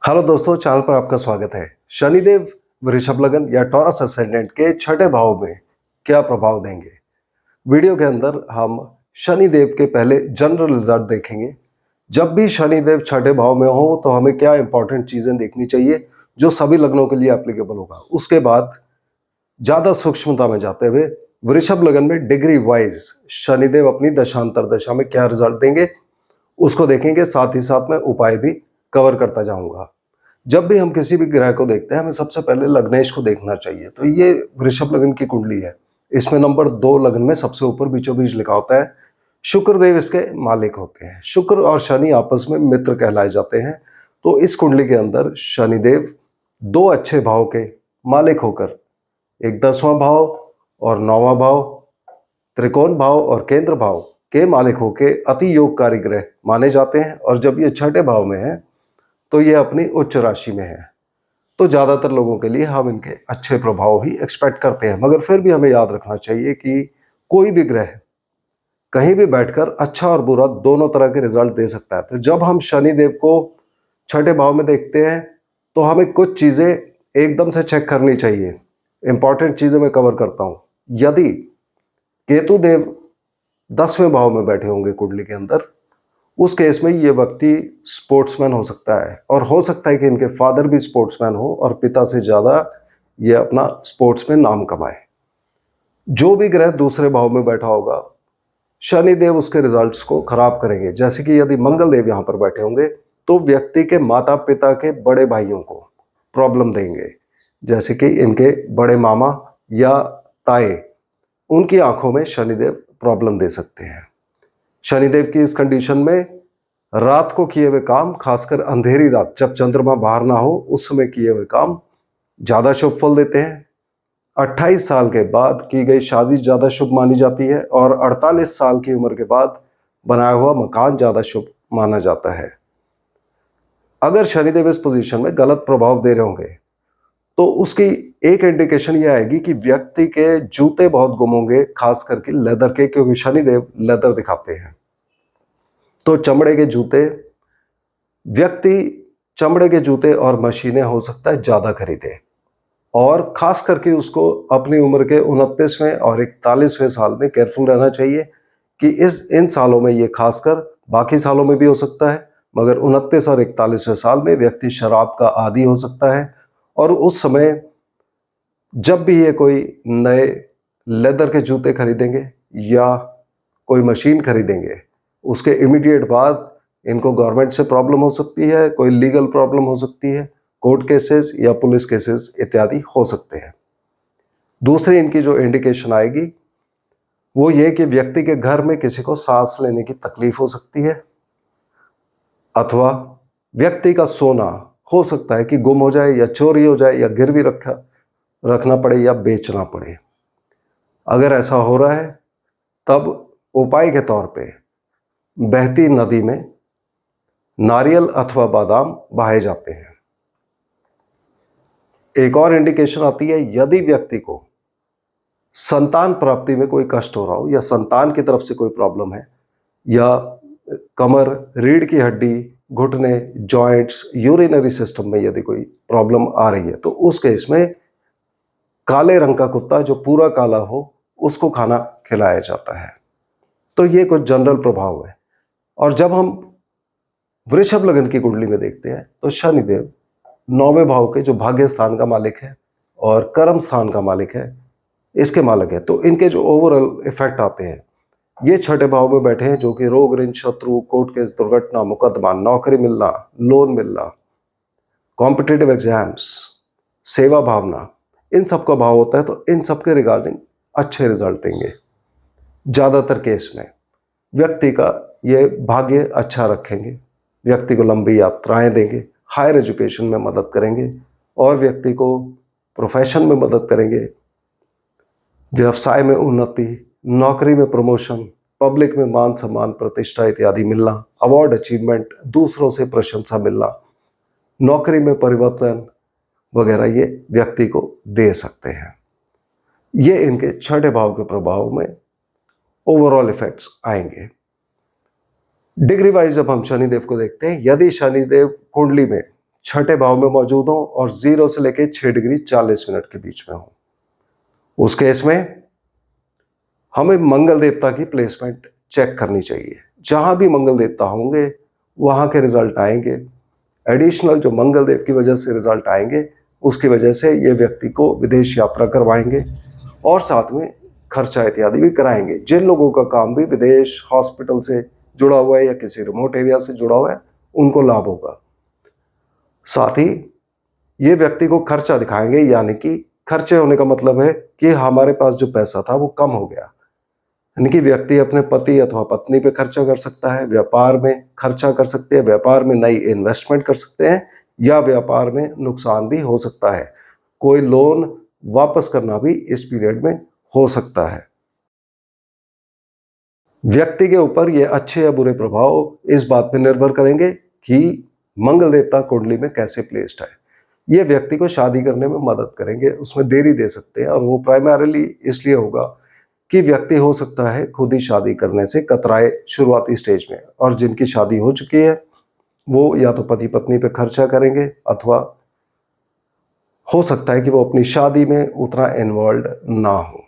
Hello दोस्तों, channel पर आपका स्वागत है। शनिदेव वृषभ लगन या टॉरस असेंडेंट के छठे भाव में क्या प्रभाव देंगे? वीडियो के अंदर हम शनिदेव के पहले जनरल रिजल्ट देखेंगे। जब भी शनिदेव छठे भाव में हो तो हमें क्या इंपॉर्टेंट चीजें देखनी चाहिए जो सभी लग्नों के लिए एप्लीकेबल होगा। उसके बाद ज्यादा सूक्ष्मता में जाते हुए वृषभ लगन में डिग्री वाइज शनिदेव अपनी दशांतर दशा में क्या रिजल्ट देंगे उसको देखेंगे। साथ ही साथ में उपाय भी कवर करता जाऊंगा। जब भी हम किसी भी ग्रह को देखते हैं हमें सबसे पहले लग्नेश को देखना चाहिए। तो ये वृषभ लगन की कुंडली है। इसमें नंबर 2 लगन में सबसे ऊपर बीचों बीच लिखा होता है। शुक्रदेव इसके मालिक होते हैं। शुक्र और शनि आपस में मित्र कहलाए जाते हैं। तो इस कुंडली के अंदर शनिदेव 2 अच्छे भाव के मालिक होकर एक 10वां भाव और 9वां भाव, त्रिकोण भाव और केंद्र भाव के मालिक होकर अति योगकारी ग्रह माने जाते हैं। और जब ये छठे भाव में है तो ये अपनी उच्च राशि में है। तो ज्यादातर लोगों के लिए हम इनके अच्छे प्रभाव ही एक्सपेक्ट करते हैं। मगर फिर भी हमें याद रखना चाहिए कि कोई भी ग्रह कहीं भी बैठकर अच्छा और बुरा दोनों तरह के रिजल्ट दे सकता है। तो जब हम शनिदेव को छठे भाव में देखते हैं तो हमें कुछ चीजें एकदम से चेक करनी चाहिए। इंपॉर्टेंट चीजें मैं कवर करता हूं। यदि केतु देव 10वें भाव में बैठे होंगे कुंडली के अंदर, उस केस में ये व्यक्ति स्पोर्ट्समैन हो सकता है। और हो सकता है कि इनके फादर भी स्पोर्ट्समैन हो और पिता से ज्यादा ये अपना स्पोर्ट्स में नाम कमाए। जो भी ग्रह दूसरे भाव में बैठा होगा शनिदेव उसके रिजल्ट्स को खराब करेंगे। जैसे कि यदि मंगल देव यहां पर बैठे होंगे तो व्यक्ति के माता पिता के बड़े भाइयों को प्रॉब्लम देंगे। जैसे कि इनके बड़े मामा या ताए, उनकी आंखों में शनिदेव प्रॉब्लम दे सकते हैं। शनिदेव की इस कंडीशन में रात को किए हुए काम, खासकर अंधेरी रात जब चंद्रमा बाहर ना हो उस समय किए हुए काम ज्यादा शुभ फल देते हैं। 28 साल के बाद की गई शादी ज्यादा शुभ मानी जाती है और 48 साल की उम्र के बाद बनाया हुआ मकान ज्यादा शुभ माना जाता है। अगर शनिदेव इस पोजीशन में गलत प्रभाव दे रहे होंगे तो उसकी एक इंडिकेशन यह आएगी कि व्यक्ति के जूते बहुत गुम होंगे, खास करके लेदर के, क्योंकि शनिदेव लेदर दिखाते हैं। तो चमड़े के जूते, व्यक्ति चमड़े के जूते और मशीनें हो सकता है ज्यादा खरीदे। और खास करके उसको अपनी उम्र के 29वें और 41वें साल में केयरफुल रहना चाहिए कि इन सालों में, ये खासकर बाकी सालों में भी हो सकता है, मगर 29 और 41वें साल में व्यक्ति शराब का आदी हो सकता है। और उस समय जब भी ये कोई नए लेदर के जूते खरीदेंगे या कोई मशीन खरीदेंगे, उसके इमीडिएट बाद इनको गवर्नमेंट से प्रॉब्लम हो सकती है, कोई लीगल प्रॉब्लम हो सकती है, कोर्ट केसेस या पुलिस केसेस इत्यादि हो सकते हैं। दूसरी इनकी जो इंडिकेशन आएगी वो ये कि व्यक्ति के घर में किसी को सांस लेने की तकलीफ हो सकती है, अथवा व्यक्ति का सोना हो सकता है कि गुम हो जाए या चोरी हो जाए या गिरवी रखना पड़े या बेचना पड़े। अगर ऐसा हो रहा है तब उपाय के तौर पे बहती नदी में नारियल अथवा बादाम बहाए जाते हैं। एक और इंडिकेशन आती है, यदि व्यक्ति को संतान प्राप्ति में कोई कष्ट हो रहा हो या संतान की तरफ से कोई प्रॉब्लम है, या कमर, रीढ़ की हड्डी, घुटने, जॉइंट्स, यूरिनरी सिस्टम में यदि कोई प्रॉब्लम आ रही है तो उस केस में काले रंग का कुत्ता जो पूरा काला हो उसको खाना खिलाया जाता है। तो ये कुछ जनरल प्रभाव है। और जब हम वृषभ लगन की कुंडली में देखते हैं तो शनिदेव 9वें भाव के जो भाग्य स्थान का मालिक है और कर्म स्थान का मालिक है, इसके मालिक है। तो इनके जो ओवरऑल इफेक्ट आते हैं, ये छठे भाव में बैठे हैं जो कि रोग, ऋण, शत्रु, कोर्ट केस, दुर्घटना, मुकदमा, नौकरी मिलना, लोन मिलना, कॉम्पिटिटिव एग्जाम्स, सेवा भावना, इन सब का भाव होता है। तो इन सब के रिगार्डिंग अच्छे रिजल्ट देंगे। ज्यादातर केस में व्यक्ति का ये भाग्य अच्छा रखेंगे, व्यक्ति को लंबी यात्राएं देंगे, हायर एजुकेशन में मदद करेंगे और व्यक्ति को प्रोफेशन में मदद करेंगे, व्यवसाय में उन्नति, नौकरी में प्रमोशन, पब्लिक में मान सम्मान, प्रतिष्ठा इत्यादि मिलना, अवार्ड, अचीवमेंट, दूसरों से प्रशंसा मिलना, नौकरी में परिवर्तन वगैरह ये व्यक्ति को दे सकते हैं। ये इनके छठे भाव के प्रभाव में ओवरऑल इफेक्ट्स आएंगे। डिग्री वाइज जब हम शनिदेव को देखते हैं, यदि शनिदेव कुंडली में छठे भाव में मौजूद हो और 0 से लेकर 6 डिग्री 40 मिनट के बीच में हो, उस केस में हमें मंगल देवता की प्लेसमेंट चेक करनी चाहिए। जहां भी मंगल देवता होंगे वहां के रिजल्ट आएंगे। एडिशनल जो मंगल देव की वजह से रिजल्ट आएंगे, उसकी वजह से ये व्यक्ति को विदेश यात्रा करवाएंगे और साथ में खर्चा इत्यादि भी कराएंगे। जिन लोगों का काम भी विदेश हॉस्पिटल से जुड़ा हुआ है या किसी रिमोट एरिया से जुड़ा हुआ है, उनको लाभ होगा। साथ ही ये व्यक्ति को खर्चा दिखाएंगे, यानी कि खर्चे होने का मतलब है कि हमारे पास जो पैसा था वो कम हो गया। यानी कि व्यक्ति अपने पति अथवा पत्नी पे खर्चा कर सकता है, व्यापार में खर्चा कर सकते हैं, व्यापार में नई इन्वेस्टमेंट कर सकते हैं, या व्यापार में नुकसान भी हो सकता है। कोई लोन वापस करना भी इस पीरियड में हो सकता है। व्यक्ति के ऊपर ये अच्छे या बुरे प्रभाव इस बात पर निर्भर करेंगे कि मंगल देवता कुंडली में कैसे प्लेस्ड है। ये व्यक्ति को शादी करने में मदद करेंगे, उसमें देरी दे सकते हैं, और वो प्राइमरीली इसलिए होगा कि व्यक्ति हो सकता है खुद ही शादी करने से कतराए शुरुआती स्टेज में, और जिनकी शादी हो चुकी है वो या तो पति पत्नी पे खर्चा करेंगे अथवा हो सकता है कि वो अपनी शादी में उतना इन्वॉल्व ना हो।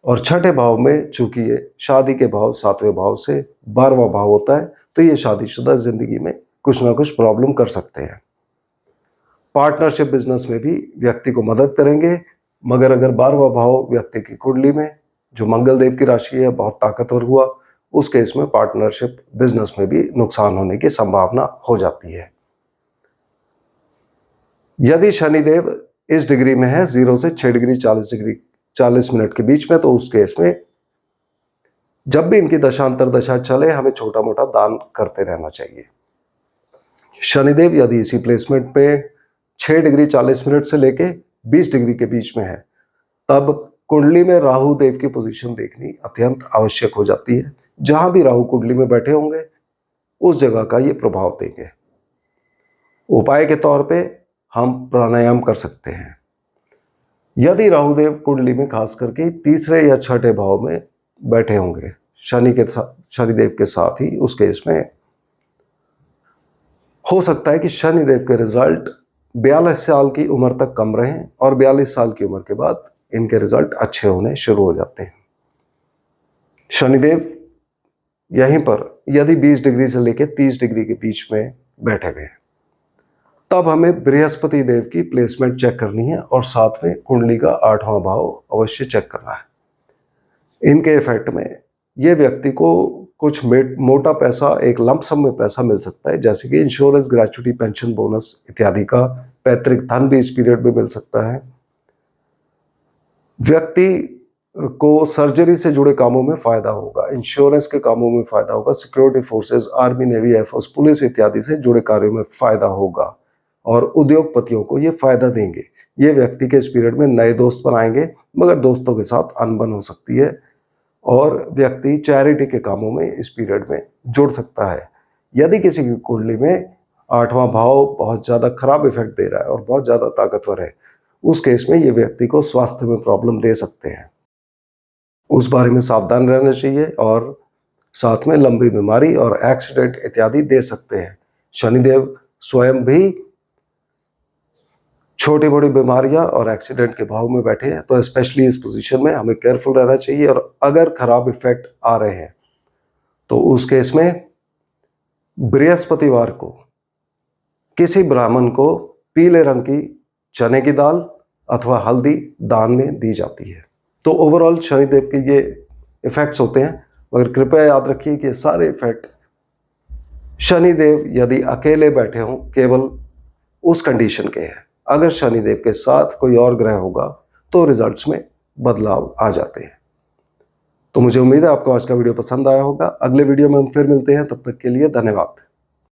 और छठे भाव में चूंकि ये शादी के भाव 7वें भाव से 12वां भाव होता है, तो ये शादीशुदा जिंदगी में कुछ ना कुछ प्रॉब्लम कर सकते हैं। पार्टनरशिप बिजनेस में भी व्यक्ति को मदद करेंगे, मगर अगर 12वां भाव व्यक्ति की कुंडली में जो मंगल देव की राशि है बहुत ताकतवर हुआ, उस केस में पार्टनरशिप बिजनेस में भी नुकसान होने की संभावना हो जाती है। यदि शनिदेव इस डिग्री में है 0 से 6 डिग्री 40 मिनट के बीच में, तो उस केस में जब भी इनकी दशांतर दशा चले हमें छोटा मोटा दान करते रहना चाहिए। शनिदेव यदि इसी प्लेसमेंट पे 6 डिग्री 40 मिनट से लेके 20 डिग्री के बीच में है, तब कुंडली में राहु देव की पोजीशन देखनी अत्यंत आवश्यक हो जाती है। जहां भी राहु कुंडली में बैठे होंगे उस जगह का ये प्रभाव देंगे। उपाय के तौर पे हम प्राणायाम कर सकते हैं। यदि राहुदेव कुंडली में खास करके तीसरे या छठे भाव में बैठे होंगे शनिदेव के साथ ही, उस केस में हो सकता है कि शनिदेव के रिजल्ट 42 साल की उम्र तक कम रहें और 42 साल की उम्र के बाद इनके रिजल्ट अच्छे होने शुरू हो जाते हैं। शनिदेव यहीं पर यदि 20 डिग्री से लेकर 30 डिग्री के बीच में बैठे हुए हैं, तब हमें बृहस्पति देव की प्लेसमेंट चेक करनी है और साथ में कुंडली का 8वां भाव अवश्य चेक करना है। इनके इफेक्ट में ये व्यक्ति को कुछ मोटा पैसा, एक लंप सम में पैसा मिल सकता है, जैसे कि इंश्योरेंस, ग्रेचुइटी, पेंशन, बोनस इत्यादि का पैतृक धन भी इस पीरियड में मिल सकता है। व्यक्ति को सर्जरी से जुड़े कामों में फायदा होगा, इंश्योरेंस के कामों में फायदा होगा, security forces, army, navy, air force, police इत्यादि से जुड़े कार्यों में फायदा होगा और उद्योगपतियों को ये फायदा देंगे। ये व्यक्ति के इस पीरियड में नए दोस्त बनाएंगे, मगर दोस्तों के साथ अनबन हो सकती है और व्यक्ति चैरिटी के कामों में इस पीरियड में जुड़ सकता है। यदि किसी की कुंडली में 8वां भाव बहुत ज़्यादा खराब इफेक्ट दे रहा है और बहुत ज़्यादा ताकतवर है, उस केस में ये व्यक्ति को स्वास्थ्य में प्रॉब्लम दे सकते हैं। उस बारे में सावधान रहना चाहिए और साथ में लंबी बीमारी और एक्सीडेंट इत्यादि दे सकते हैं। शनिदेव स्वयं भी छोटी बड़ी बीमारियां और एक्सीडेंट के भाव में बैठे हैं, तो स्पेशली इस पोजीशन में हमें केयरफुल रहना चाहिए। और अगर खराब इफेक्ट आ रहे हैं तो उस केस में बृहस्पतिवार को किसी ब्राह्मण को पीले रंग की चने की दाल अथवा हल्दी दान में दी जाती है। तो ओवरऑल शनिदेव के ये इफेक्ट्स होते हैं, मगर कृपया याद रखिए कि सारे इफेक्ट शनिदेव यदि अकेले बैठे हों केवल उस कंडीशन के हैं। अगर शनिदेव के साथ कोई और ग्रह होगा तो रिजल्ट्स में बदलाव आ जाते हैं। तो मुझे उम्मीद है आपको आज का वीडियो पसंद आया होगा। अगले वीडियो में हम फिर मिलते हैं, तब तक के लिए धन्यवाद।